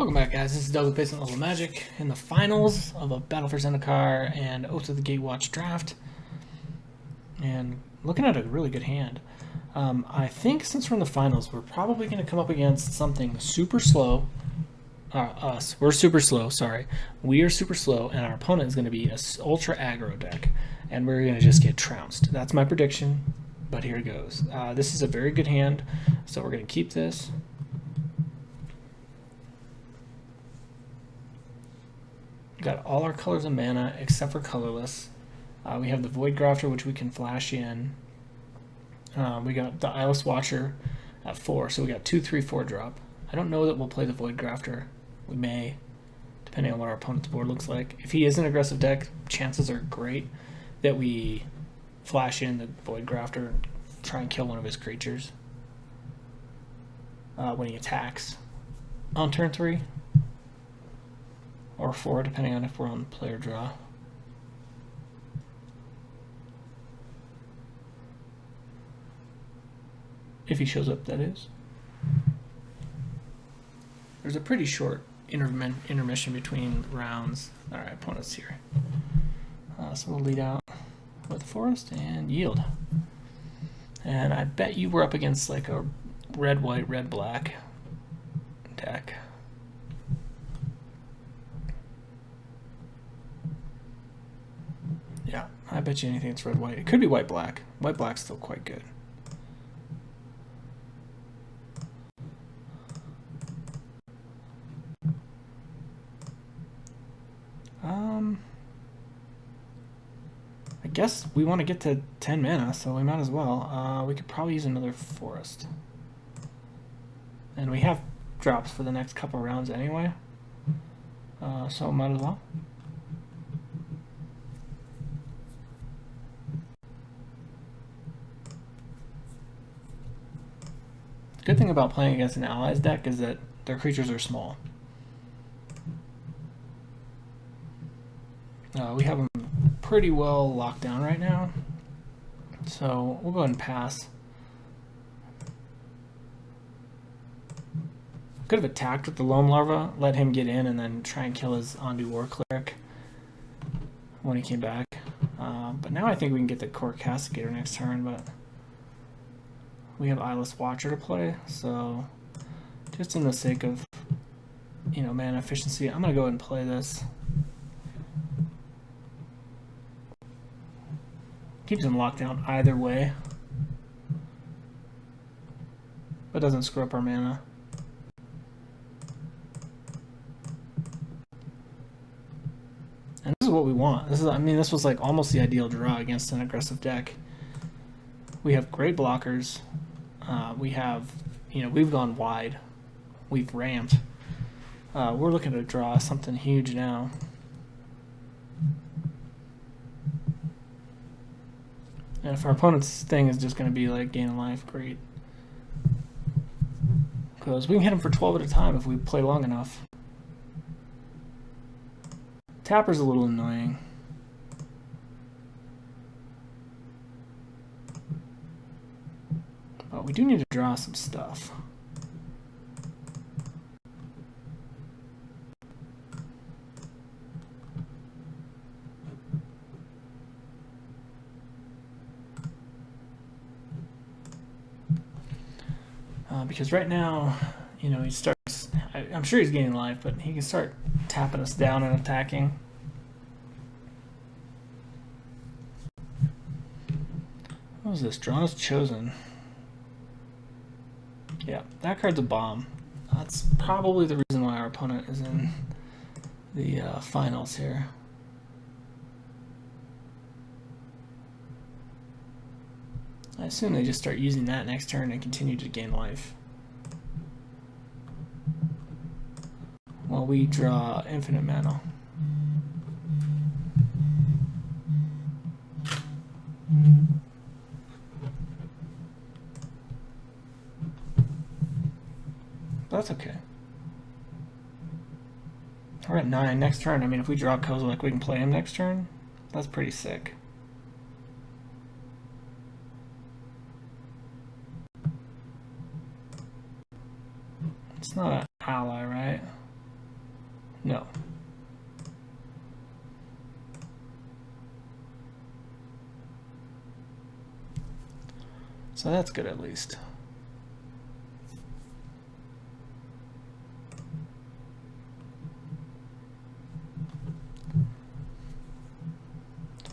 Welcome back, guys. This is Doug with Basement Level Magic in the finals of a Battle for Zendikar and Oath of the Gatewatch draft. And looking at a really good hand. I think since we're in the finals, we're probably going to come up against something super slow. Us. We're super slow, sorry. We are super slow, and our opponent is going to be an ultra aggro deck. And we're going to just get trounced. That's my prediction, but here it goes. This is a very good hand, so we're going to keep this. Got all our colors of mana except for colorless. We have the Void Grafter, which we can flash in. We got the Eyeless Watcher at 4, so we got 2, 3, 4 drop. I don't know that we'll play the Void Grafter. We may, depending on what our opponent's board looks like. If he is an aggressive deck, chances are great that we flash in the Void Grafter and try and kill one of his creatures when he attacks on turn 3. Or 4, depending on if we're on player draw. If he shows up, that is. There's a pretty short intermission between rounds. Alright, opponent's here. So we'll lead out with the Forest and yield. And I bet you we're up against like a red-white, red-black deck. Yeah, I bet you anything it's red-white. It could be white-black. White-black's still quite good. I guess we want to get to 10 mana, so we might as well. We could probably use another Forest. And we have drops for the next couple rounds anyway. So might as well. The good thing about playing against an allies deck is that their creatures are small. We have them pretty well locked down right now, so we'll go ahead and pass. Could have attacked with the Loam Larva, let him get in, and then try and kill his Ondu War Cleric when he came back. But now I think we can get the Core Castigator next turn, but we have Eyeless Watcher to play, so just in the sake of, mana efficiency, I'm going to go ahead and play this. Keeps him locked down either way, but doesn't screw up our mana. And this is what we want. This was like almost the ideal draw against an aggressive deck. We have great blockers. We have, we've gone wide. We've ramped. We're looking to draw something huge now. And if our opponent's thing is just going to be like gain a life, great. Because we can hit him for 12 at a time if we play long enough. Tapper's a little annoying. But we do need to draw some stuff. Because right now, he starts, I'm sure he's gaining life, but he can start tapping us down and attacking. What was this? Drawn as Chosen. Yeah, that card's a bomb. That's probably the reason why our opponent is in the finals here. I assume they just start using that next turn and continue to gain life. While we draw infinite mana. That's okay. We're at 9 next turn. If we draw kozilek, we can play him next turn. That's pretty sick. It's not an ally, right? No. So that's good at least.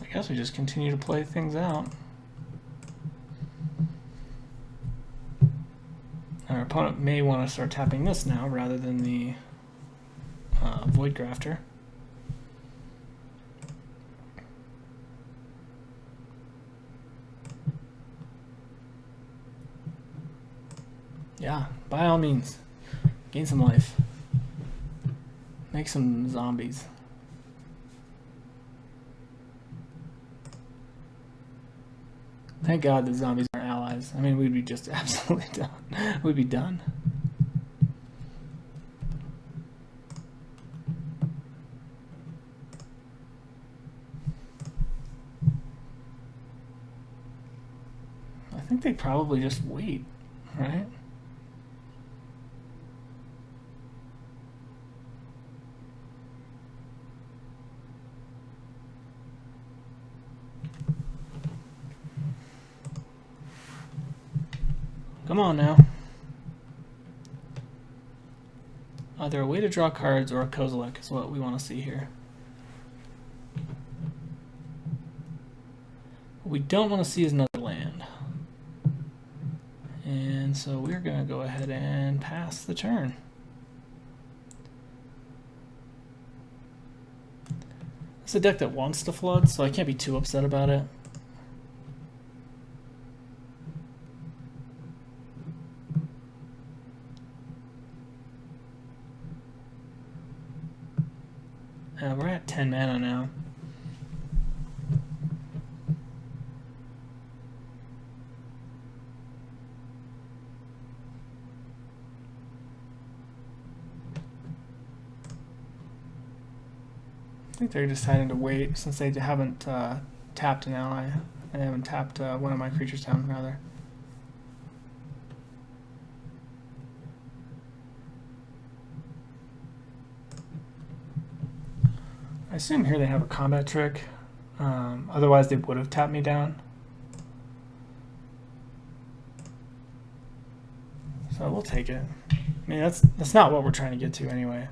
I guess we just continue to play things out. Our opponent may want to start tapping this now rather than the Void Grafter. Yeah, by all means, gain some life. Make some zombies. Thank God the zombies are allies. I mean, we'd be just absolutely done. We'd be done. I think they probably just wait, right? Come on now. Either a way to draw cards or a kozilek is what we want to see here. What we don't want to see is another land. And so we're going to go ahead and pass the turn. It's a deck that wants to flood, so I can't be too upset about it. We're at 10 mana now. I think they're deciding to wait since they haven't tapped an ally. They haven't tapped one of my creatures down, rather. I assume here they have a combat trick. Otherwise, they would have tapped me down. So we'll take it. I mean, that's not what we're trying to get to anyway.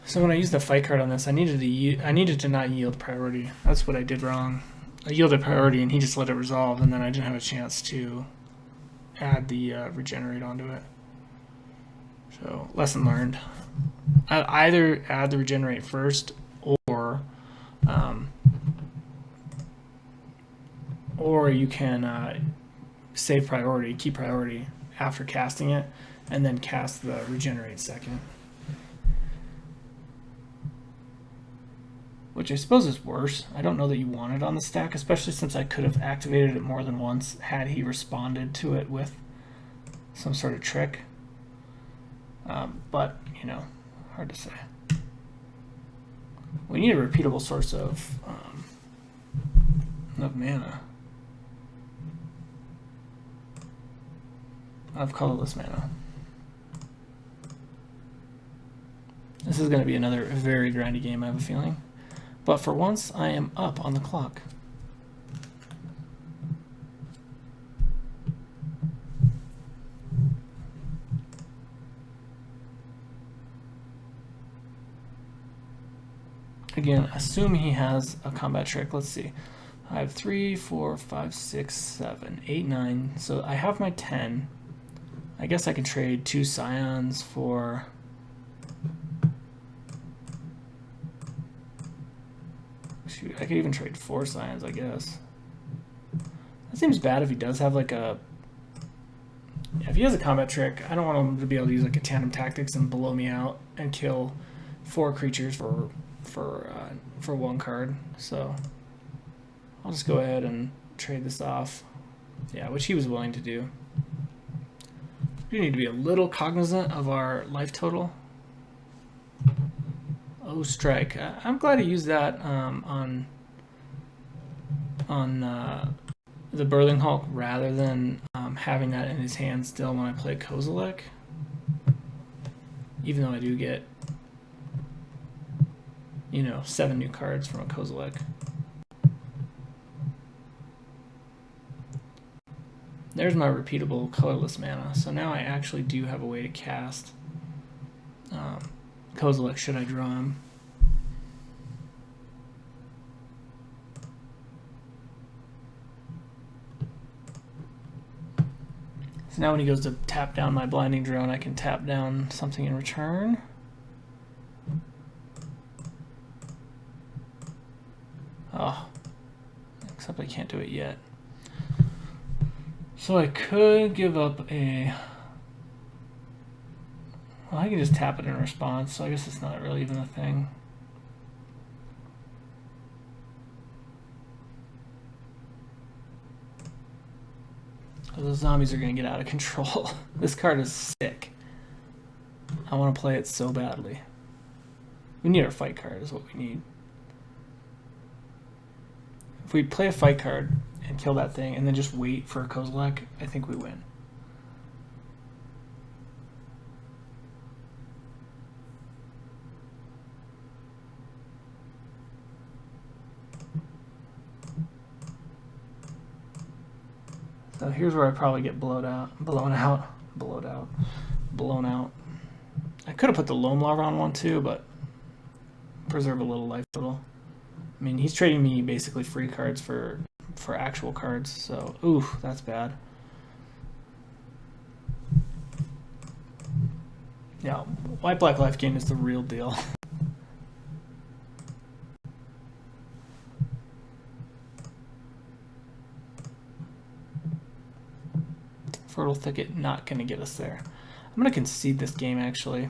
So when I used the fight card on this, I needed to not yield priority. That's what I did wrong. I yielded priority and he just let it resolve, and then I didn't have a chance to add the regenerate onto it. So lesson learned. I either add the regenerate first, or you can save priority, keep priority after casting it, and then cast the regenerate second. Which I suppose is worse. I don't know that you want it on the stack, especially since I could have activated it more than once had he responded to it with some sort of trick. But, you know, hard to say. We need a repeatable source of mana. Of colorless mana. This is going to be another very grindy game, I have a feeling. But for once, I am up on the clock. Again, assume he has a combat trick. Let's see. I have 3, 4, 5, 6, 7, 8, 9. So I have my 10. I guess I can trade 2 Scions for... Shoot, I could even trade 4 Scions, I guess. That seems bad if he does have like a... Yeah, if he has a combat trick, I don't want him to be able to use like a tandem tactics and blow me out and kill 4 creatures for 1 card. So I'll just go ahead and trade this off. Yeah, which he was willing to do. We need to be a little cognizant of our life total. Oh, strike. I'm glad he used that on the Birthing Hulk rather than having that in his hand still when I play Kozilek. Even though I do get, you know, 7 new cards from a Kozilek. There's my repeatable colorless mana. So now I actually do have a way to cast Kozilek should I draw him. So now when he goes to tap down my Blinding Drone, I can tap down something in return. Oh, except I can't do it yet. So I could give up a... Well, I can just tap it in response, so I guess it's not really even a thing. Those zombies are going to get out of control. This card is sick. I want to play it so badly. We need our fight card is what we need. If we play a fight card and kill that thing and then just wait for a Kozilek, I think we win. So here's where I probably get blown out. I could have put the Loam Larva on one too, but preserve a little life total. I mean, he's trading me basically free cards for actual cards, so ooh, that's bad. Yeah, white black life gain is the real deal. Fertile Thicket not going to get us there. I'm going to concede this game actually.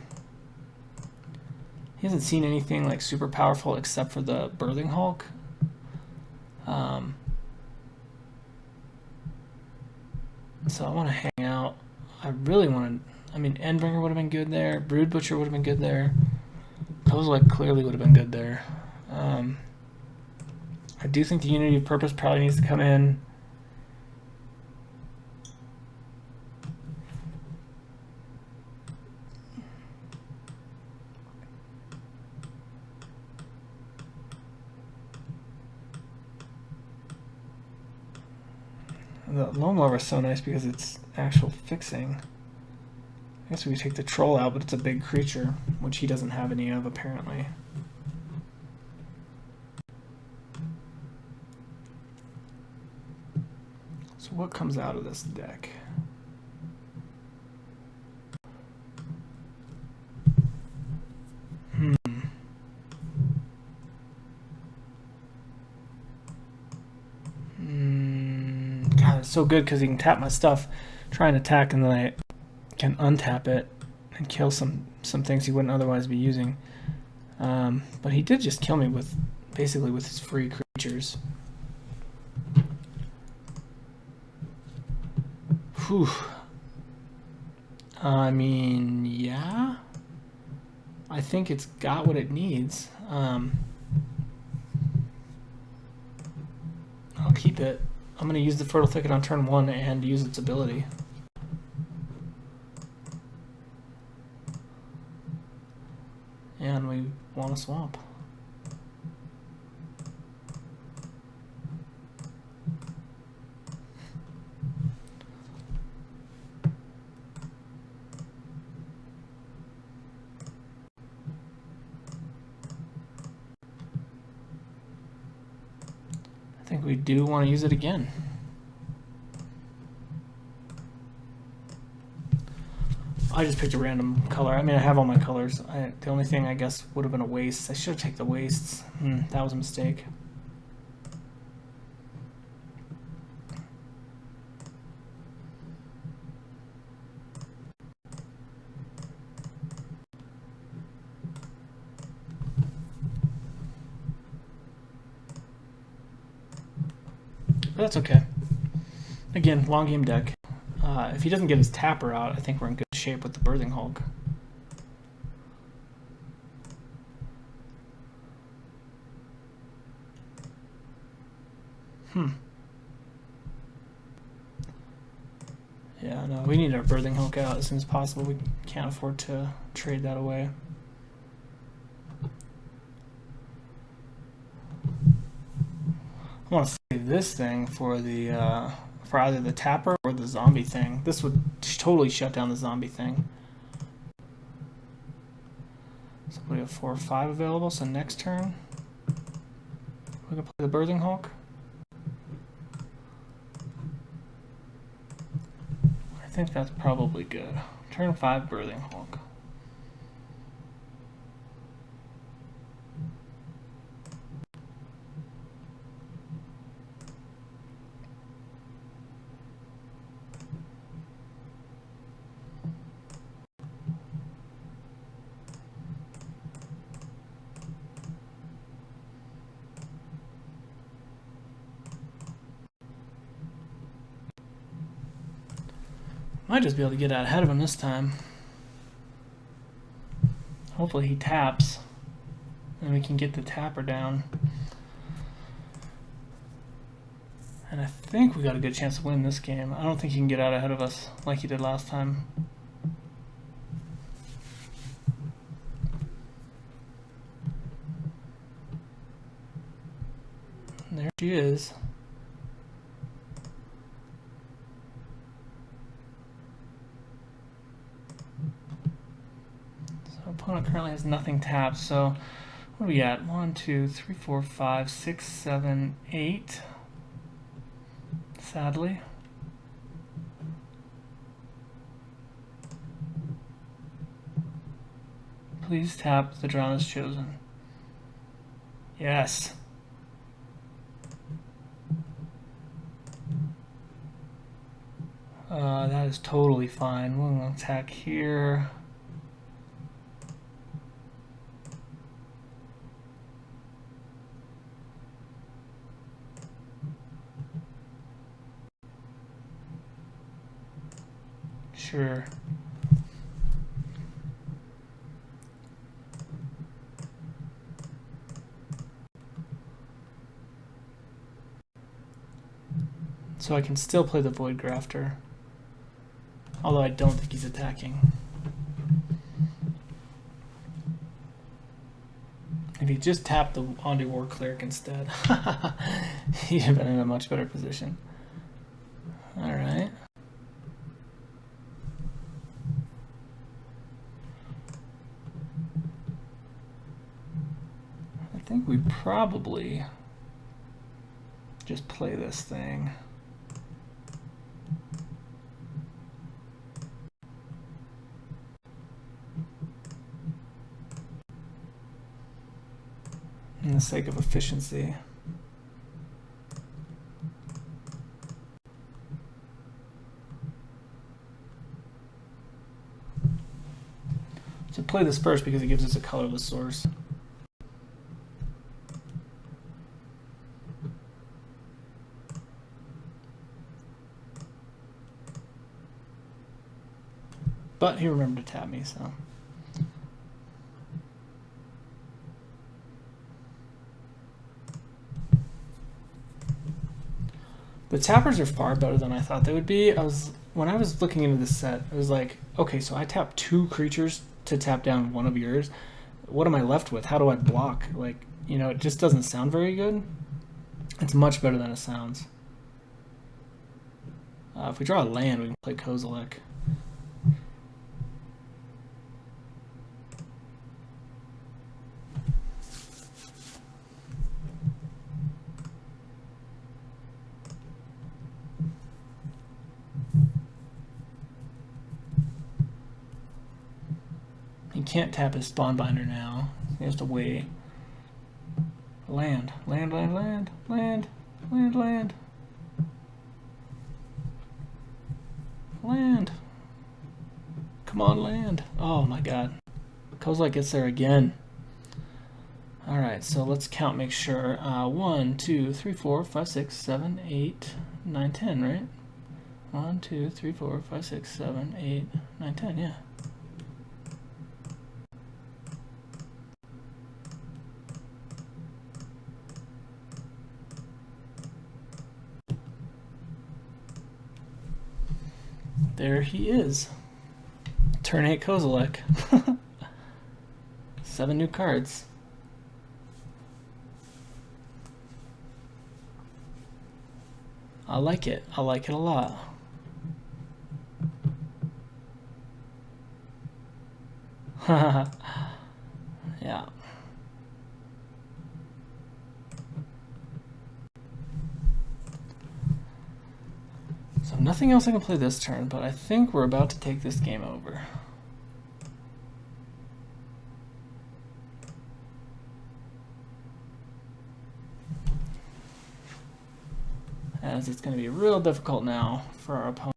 He hasn't seen anything like super powerful except for the Birthing Hulk. So I want to hang out. I really want to... I mean, Endbringer would have been good there. Brood Butcher would have been good there. Kozilek clearly would have been good there. I do think the Unity of Purpose probably needs to come in. The Loam Larva is so nice because it's actual fixing. I guess we could take the Troll out, but it's a big creature, which he doesn't have any of apparently. So what comes out of this deck? God, it's so good because he can tap my stuff, try and attack, and then I can untap it and kill some things he wouldn't otherwise be using. But he did just kill me with basically with his free creatures. Whew. I mean, yeah. I think it's got what it needs. I'll keep it. I'm going to use the Fertile Thicket on turn 1 and use its ability. And we want a swamp. I think we do want to use it again. I just picked a random color. I mean, I have all my colors. The only thing I guess would have been a waste. I should have taken the wastes. That was a mistake. But that's okay. Again, long game deck. If he doesn't get his tapper out, I think we're in good shape with the Birthing Hulk. Yeah, no, we need our Birthing Hulk out as soon as possible. We can't afford to trade that away. I want to save this thing for the for either the tapper or the zombie thing. This would totally shut down the zombie thing. So we have 4 or 5 available. So next turn, we can play the Birthing Hulk. I think that's probably good. Turn 5, Birthing Hulk. Might just be able to get out ahead of him this time. Hopefully he taps, and we can get the tapper down. And I think we got a good chance to win this game. I don't think he can get out ahead of us like he did last time. And there she is. Opponent currently has nothing tapped, so what are we at? 1, 2, 3, 4, 5, 6, 7, 8. Sadly. Please tap the drawn is chosen. Yes. That is totally fine. We'll attack here. Sure. So I can still play the Void Grafter, although I don't think he's attacking. If he just tapped the Ondu War Cleric instead, he'd have been in a much better position. Alright. I think we probably just play this thing. For the sake of efficiency. So play this first because it gives us a colorless source. But he remembered to tap me, so. The tappers are far better than I thought they would be. When I was looking into this set, I was like, okay, so I tap 2 creatures to tap down one of yours. What am I left with? How do I block? Like, you know, it just doesn't sound very good. It's much better than it sounds. If we draw a land, we can play Kozilek. He can't tap his Spawn Binder now. He has to wait. Land. Land, land, land. Land. Land, land. Land. Come on, land. Oh my god. Kozilek gets there again. All right, so let's count, make sure. 1, 2, 3, 4, 5, 6, 7, 8, 9, 10, right? 1, 2, 3, 4, 5, 6, 7, 8, 9, 10, yeah. There he is. Turn 8 Kozilek. 7 new cards. I like it. I like it a lot. Yeah. So nothing else I can play this turn, but I think we're about to take this game over. As it's going to be real difficult now for our opponent.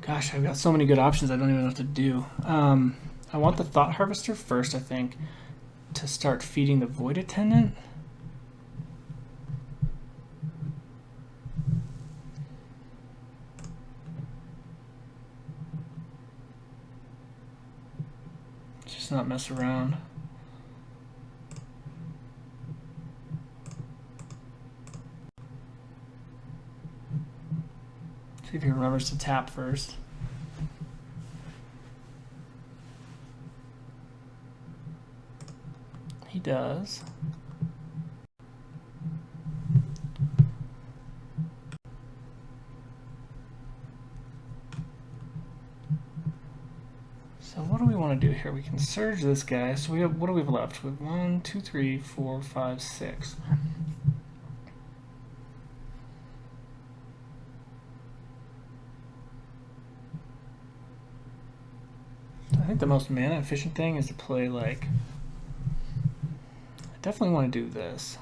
Gosh, I've got so many good options I don't even know what to do. I want the Thought Harvester first, I think, to start feeding the Void Attendant. Just not mess around. See if he remembers to tap first. He does. So what do we want to do here? We can surge this guy. So we have, what do we have left? We have 1, 2, 3, 4, 5, 6. I think the most mana efficient thing is to play like, I definitely want to do this.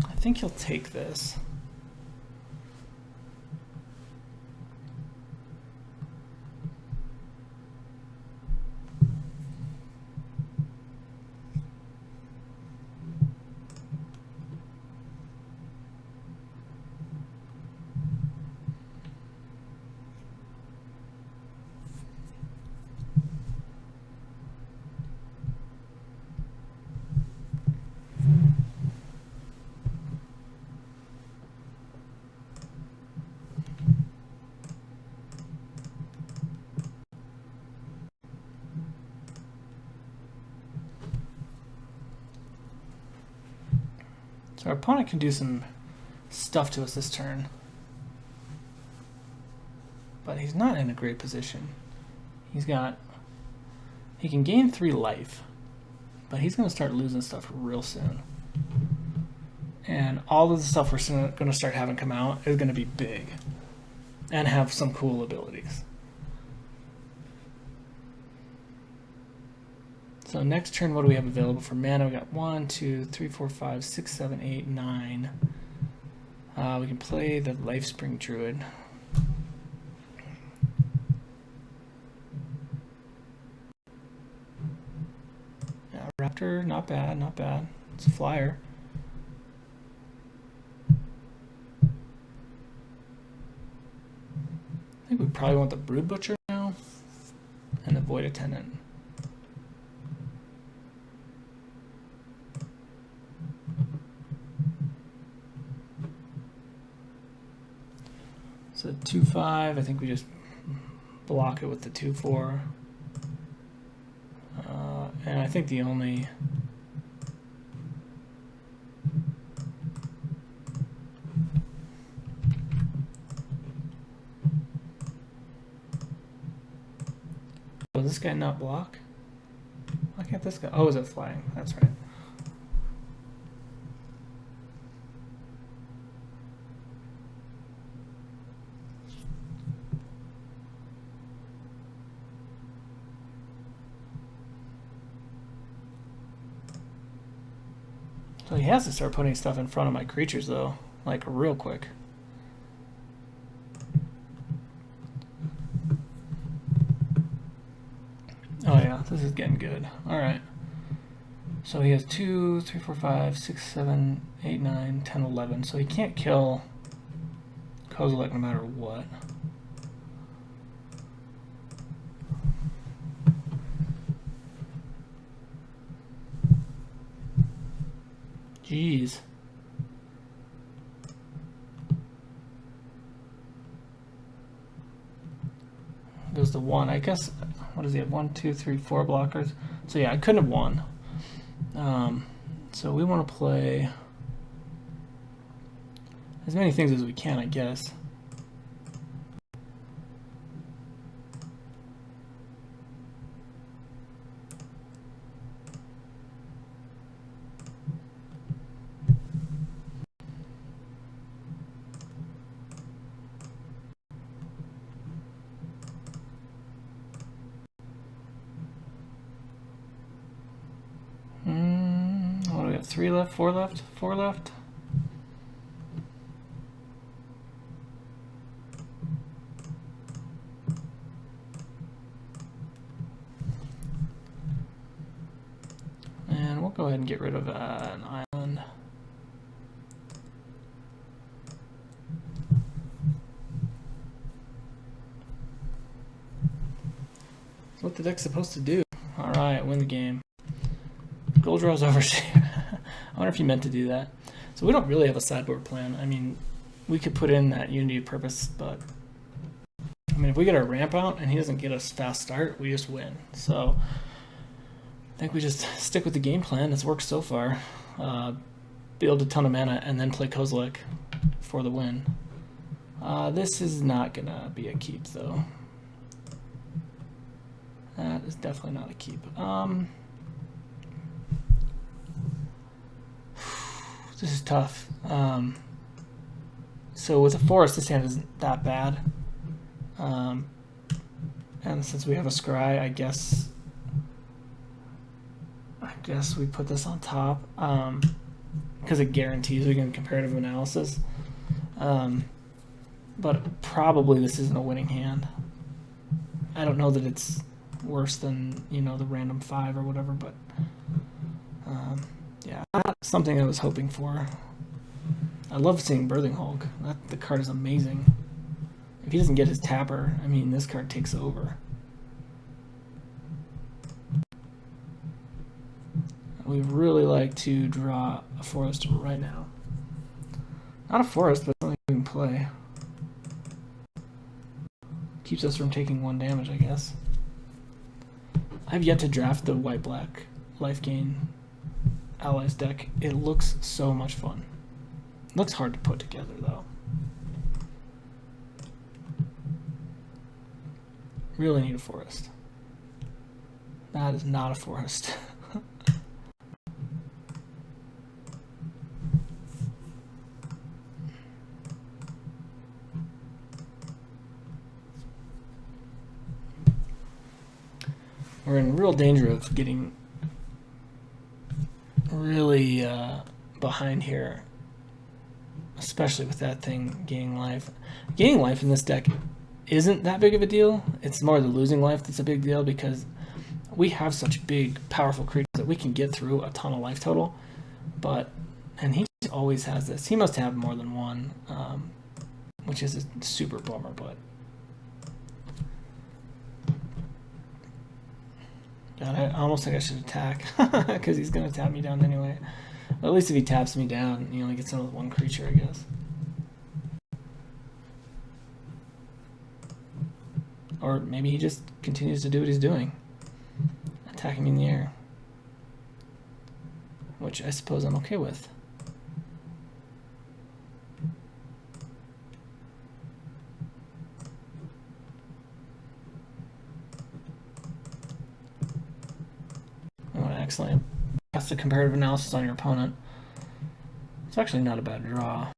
I think he'll take this. So our opponent can do some stuff to us this turn, but he's not in a great position. He can gain 3 life, but he's going to start losing stuff real soon. And all of the stuff we're going to start having come out is going to be big and have some cool abilities. So next turn, what do we have available for mana? We got 1, 2, 3, 4, 5, 6, 7, 8, 9. We can play the Lifespring Druid. Yeah, Raptor, not bad, not bad. It's a flyer. I think we probably want the Brood Butcher now and the Void Attendant. It's a 2/5. I think we just block it with the 2/4. And I think the only does this guy not block? Why can't this guy? Oh, is it flying? That's right. So he has to start putting stuff in front of my creatures, though, like real quick. Oh yeah, this is getting good. All right. So he has 2, 3, 4, 5, 6, 7, 8, 9, 10, 11. So he can't kill kozilek no matter what. Jeez. Goes to 1. I guess, what does he have? 1, 2, 3, 4 blockers. So yeah, I couldn't have won. So we want to play as many things as we can, I guess. What do we have? 3 left, 4 left, 4 left. And we'll go ahead and get rid of an island. That's what the deck's supposed to do. Alright, win the game. Gold draw's overseer. I wonder if he meant to do that. So we don't really have a sideboard plan. I mean, we could put in that Unity of Purpose, but I mean, if we get our ramp out and he doesn't get us fast start, we just win. So I think we just stick with the game plan. It's worked so far. Build a ton of mana and then play kozilek for the win. This is not gonna be a keep though. That is definitely not a keep. This is tough. So with a forest, this hand isn't that bad. And since we have a scry, I guess we put this on top because it guarantees we can comparative analysis. But probably this isn't a winning hand. I don't know that it's worse than, you know, the random 5 or whatever, but yeah, that's something I was hoping for. I love seeing Birthing Hulk. The card is amazing. If he doesn't get his tapper, I mean, this card takes over. We really like to draw a forest right now. Not a forest, but something we can play. Keeps us from taking 1 damage, I guess. I've yet to draft the white-black life gain allies deck. It looks so much fun. It looks hard to put together, though. Really need a forest. That is not a forest. We're in real danger of getting really behind here, especially with that thing gaining life. Gaining life in this deck isn't that big of a deal. It's more the losing life that's a big deal, because we have such big, powerful creatures that we can get through a ton of life total. And he always has this. He must have more than one, which is a super bummer, but God, I almost think I should attack because he's going to tap me down anyway. But at least if he taps me down, he only gets another 1 creature, I guess. Or maybe he just continues to do what he's doing, attacking me in the air, which I suppose I'm okay with. What an excellent cast the comparative analysis on your opponent. It's actually not a bad draw.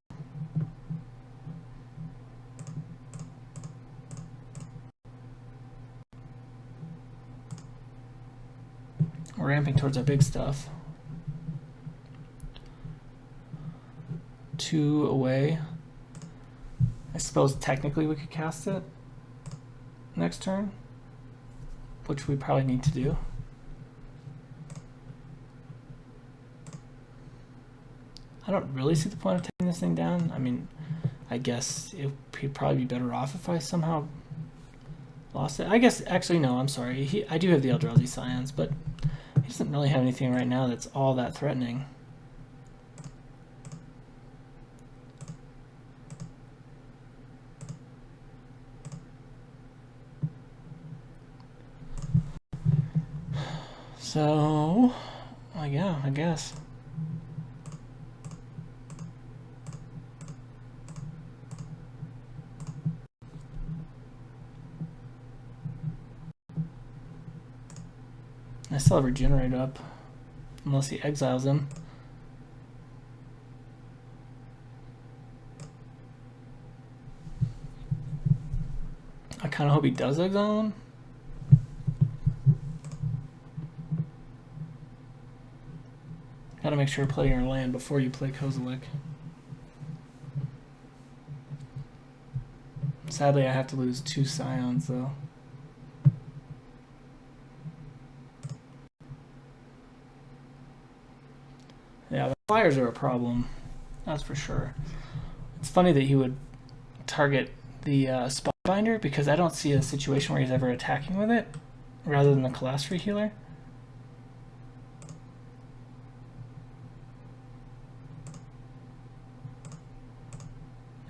We're ramping towards our big stuff. 2 away. I suppose technically we could cast it next turn, which we probably need to do. I don't really see the point of taking this thing down. I mean, I guess he'd probably be better off if I somehow lost it. I guess, actually, no, I'm sorry. I do have the Eldrazi Scions, but he doesn't really have anything right now that's all that threatening. So, yeah, I guess. I still have Regenerate up, unless he exiles him. I kind of hope he does exile him. Gotta make sure to play your land before you play Kozilek. Sadly, I have to lose 2 Scions, though. Yeah, the flyers are a problem, that's for sure. It's funny that he would target the Spellbinder, because I don't see a situation where he's ever attacking with it, rather than the Colastry Healer.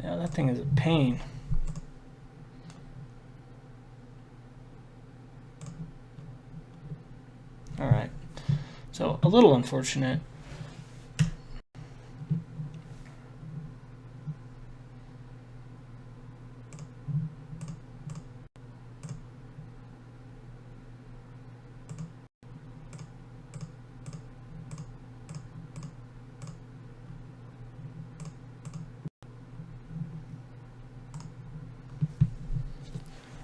Yeah, that thing is a pain. Alright, so a little unfortunate.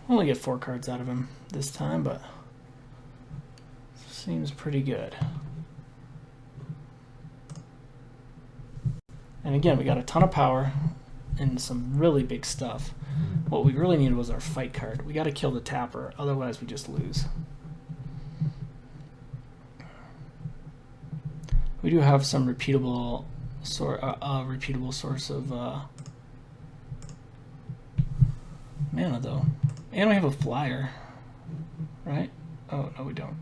Only get 4 cards out of him this time, but seems pretty good. And again, we got a ton of power and some really big stuff. What we really needed was our fight card. We got to kill the tapper, otherwise we just lose. We do have some repeatable source of mana, though. And we have a flyer, right? Oh, no, we don't.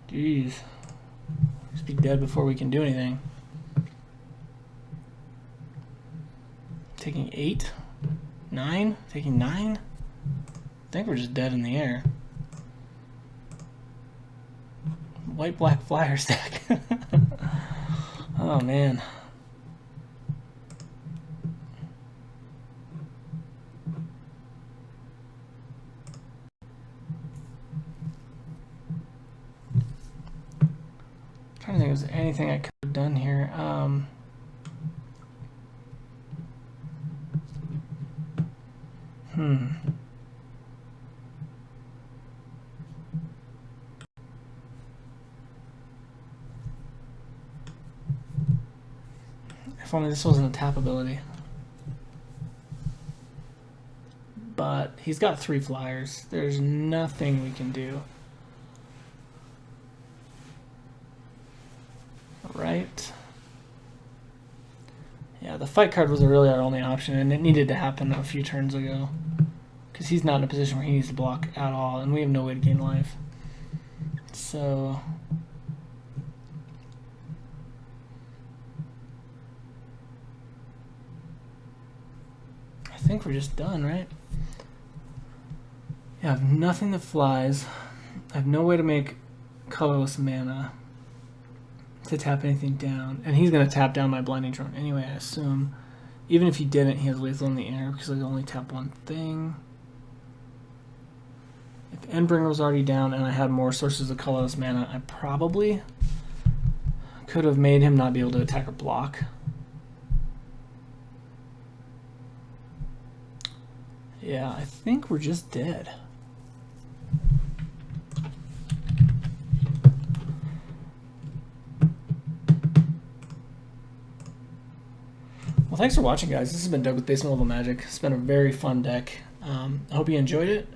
Jeez. Just be dead before we can do anything. Taking 8? 9? Taking 9? I think we're just dead in the air. White-black flyer stack. Oh, man. I'm trying to think if there's anything I could have done here. If only this wasn't a tap ability. But he's got 3 flyers. There's nothing we can do. Right? Yeah, the fight card was really our only option, and it needed to happen a few turns ago. Because he's not in a position where he needs to block at all, and we have no way to gain life. So... I think we're just done, right? Yeah, I have nothing that flies. I have no way to make colorless mana to tap anything down. And he's going to tap down my blinding drone anyway, I assume. Even if he didn't, he has lethal in the air because I can only tap one thing. If Endbringer was already down and I had more sources of colorless mana, I probably could have made him not be able to attack or block. Yeah, I think we're just dead. Well, thanks for watching, guys. This has been Doug with Basement Level Magic. It's been a very fun deck. I hope you enjoyed it.